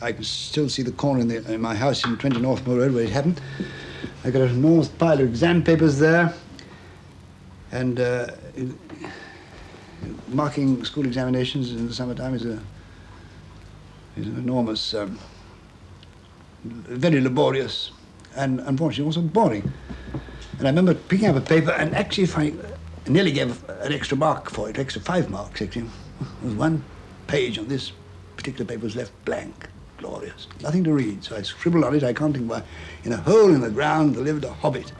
I can still see the corner in my house in 20 Northmore Road where it happened. I got an enormous pile of exam papers there, and marking school examinations in the summertime is an enormous, very laborious, and unfortunately also boring. And I remember picking up a paper and actually finding, I nearly gave an extra mark for it, extra 5 marks actually. There was one page on this particular paper was left blank. Glorious. Nothing to read, so I scribbled on it, I can't think why. In a hole in the ground there lived a hobbit.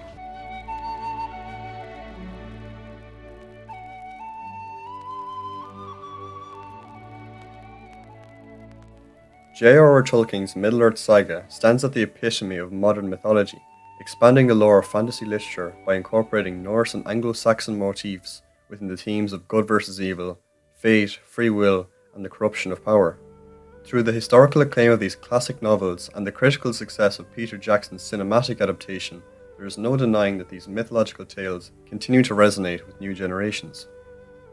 J.R.R. Tolkien's Middle-earth saga stands at the epitome of modern mythology, expanding the lore of fantasy literature by incorporating Norse and Anglo-Saxon motifs within the themes of good versus evil, fate, free will, and the corruption of power. Through the historical acclaim of these classic novels and the critical success of Peter Jackson's cinematic adaptation, there is no denying that these mythological tales continue to resonate with new generations.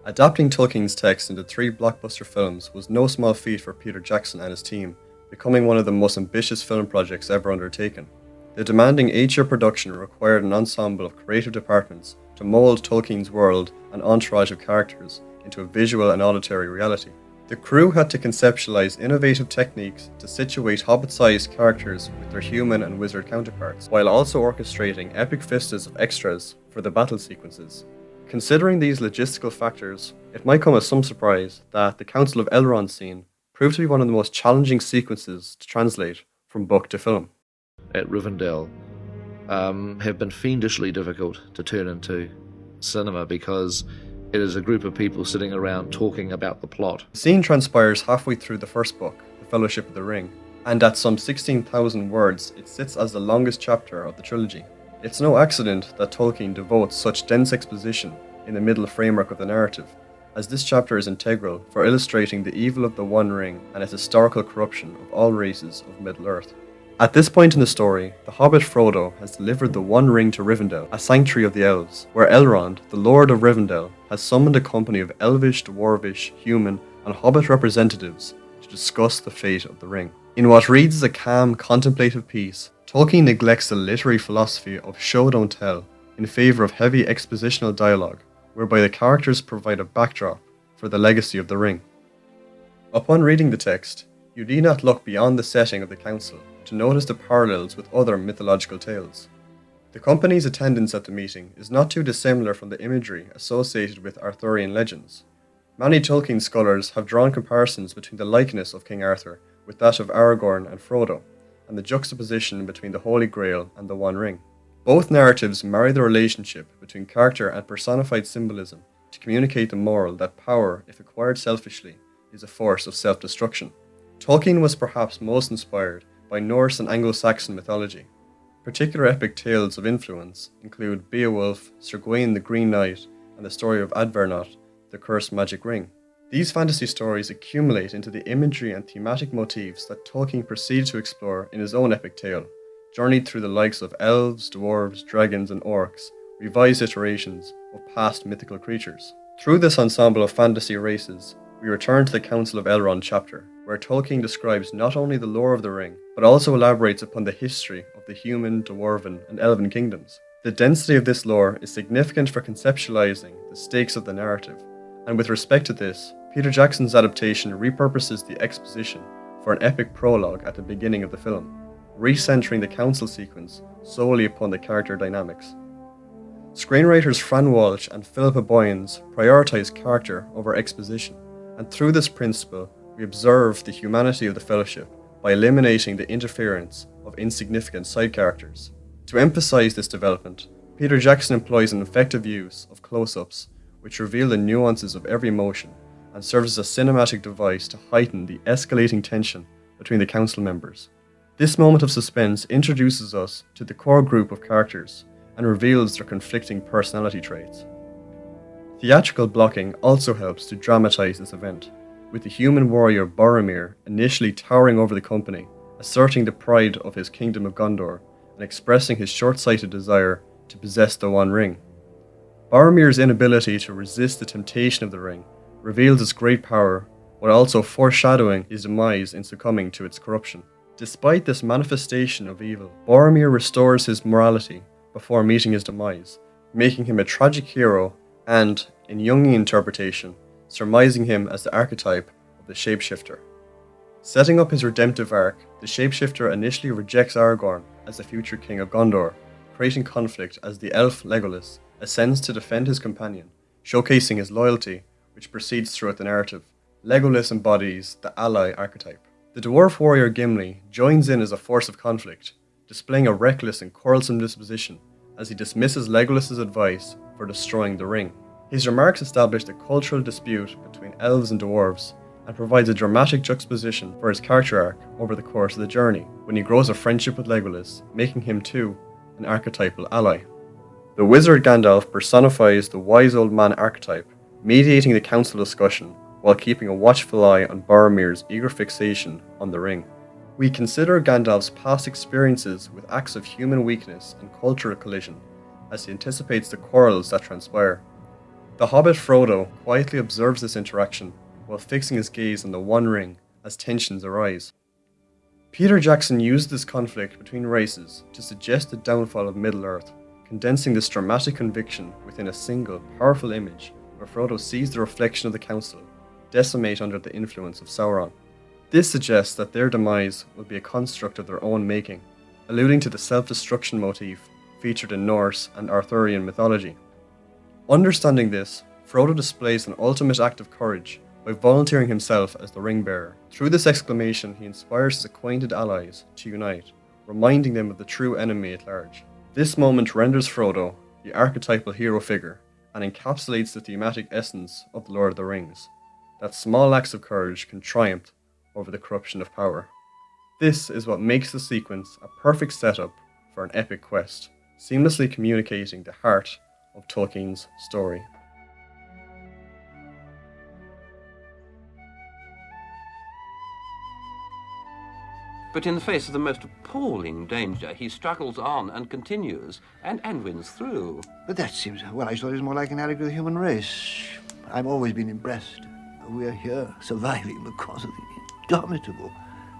Adapting Tolkien's text into 3 blockbuster films was no small feat for Peter Jackson and his team, becoming one of the most ambitious film projects ever undertaken. The demanding 8-year production required an ensemble of creative departments to mould Tolkien's world and entourage of characters into a visual and auditory reality. The crew had to conceptualize innovative techniques to situate hobbit-sized characters with their human and wizard counterparts, while also orchestrating epic vistas of extras for the battle sequences. Considering these logistical factors, it might come as some surprise that the Council of Elrond scene proved to be one of the most challenging sequences to translate from book to film. At Rivendell have been fiendishly difficult to turn into cinema because it is a group of people sitting around talking about the plot. The scene transpires halfway through the first book, The Fellowship of the Ring, and at some 16,000 words, it sits as the longest chapter of the trilogy. It's no accident that Tolkien devotes such dense exposition in the middle framework of the narrative, as this chapter is integral for illustrating the evil of the One Ring and its historical corruption of all races of Middle-earth. At this point in the story, the hobbit Frodo has delivered the One Ring to Rivendell, a sanctuary of the elves, where Elrond, the Lord of Rivendell, has summoned a company of elvish, dwarvish, human, and hobbit representatives to discuss the fate of the ring. In what reads as a calm, contemplative piece, Tolkien neglects the literary philosophy of show don't tell in favour of heavy expositional dialogue, whereby the characters provide a backdrop for the legacy of the ring. Upon reading the text, you need not look beyond the setting of the council to notice the parallels with other mythological tales. The company's attendance at the meeting is not too dissimilar from the imagery associated with Arthurian legends. Many Tolkien scholars have drawn comparisons between the likeness of King Arthur with that of Aragorn and Frodo, and the juxtaposition between the Holy Grail and the One Ring. Both narratives marry the relationship between character and personified symbolism to communicate the moral that power, if acquired selfishly, is a force of self-destruction. Tolkien was perhaps most inspired by Norse and Anglo-Saxon mythology. Particular epic tales of influence include Beowulf, Sir Gawain the Green Knight, and the story of Advernot, the cursed magic ring. These fantasy stories accumulate into the imagery and thematic motifs that Tolkien proceeded to explore in his own epic tale, journeyed through the likes of elves, dwarves, dragons, and orcs, revised iterations of past mythical creatures. Through this ensemble of fantasy races, we return to the Council of Elrond chapter, where Tolkien describes not only the lore of the ring, but also elaborates upon the history of the human, dwarven, and elven kingdoms. The density of this lore is significant for conceptualizing the stakes of the narrative, and with respect to this, Peter Jackson's adaptation repurposes the exposition for an epic prologue at the beginning of the film, recentering the council sequence solely upon the character dynamics. Screenwriters Fran Walsh and Philippa Boyens prioritize character over exposition, and through this principle, we observe the humanity of the Fellowship by eliminating the interference of insignificant side characters. To emphasize this development, Peter Jackson employs an effective use of close-ups, which reveal the nuances of every emotion and serves as a cinematic device to heighten the escalating tension between the council members. This moment of suspense introduces us to the core group of characters and reveals their conflicting personality traits. Theatrical blocking also helps to dramatize this event, with the human warrior Boromir initially towering over the company, asserting the pride of his kingdom of Gondor and expressing his short-sighted desire to possess the One Ring. Boromir's inability to resist the temptation of the ring reveals its great power while also foreshadowing his demise in succumbing to its corruption. Despite this manifestation of evil, Boromir restores his morality before meeting his demise, making him a tragic hero and, in Jungian interpretation, surmising him as the archetype of the shapeshifter. Setting up his redemptive arc, the shapeshifter initially rejects Aragorn as the future king of Gondor, creating conflict as the elf Legolas ascends to defend his companion, showcasing his loyalty, which proceeds throughout the narrative. Legolas embodies the ally archetype. The dwarf warrior Gimli joins in as a force of conflict, displaying a reckless and quarrelsome disposition as he dismisses Legolas's advice for destroying the ring. His remarks establish a cultural dispute between elves and dwarves, and provides a dramatic juxtaposition for his character arc over the course of the journey, when he grows a friendship with Legolas, making him too an archetypal ally. The wizard Gandalf personifies the wise old man archetype, mediating the council discussion while keeping a watchful eye on Boromir's eager fixation on the ring. We consider Gandalf's past experiences with acts of human weakness and cultural collision as he anticipates the quarrels that transpire. The hobbit Frodo quietly observes this interaction while fixing his gaze on the One Ring as tensions arise. Peter Jackson used this conflict between races to suggest the downfall of Middle-earth, condensing this dramatic conviction within a single, powerful image where Frodo sees the reflection of the council decimate under the influence of Sauron. This suggests that their demise will be a construct of their own making, alluding to the self-destruction motif featured in Norse and Arthurian mythology. Understanding this, Frodo displays an ultimate act of courage by volunteering himself as the ring-bearer. Through this exclamation, he inspires his acquainted allies to unite, reminding them of the true enemy at large. This moment renders Frodo the archetypal hero figure and encapsulates the thematic essence of The Lord of the Rings, that small acts of courage can triumph over the corruption of power. This is what makes the sequence a perfect setup for an epic quest, seamlessly communicating the heart of Tolkien's story. But in the face of the most appalling danger, he struggles on and continues, and wins through. But that seems, well, I thought it was more like an allegory of the human race. I've always been impressed. We are here surviving because of the indomitable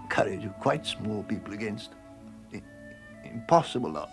courage of quite small people against impossible odds.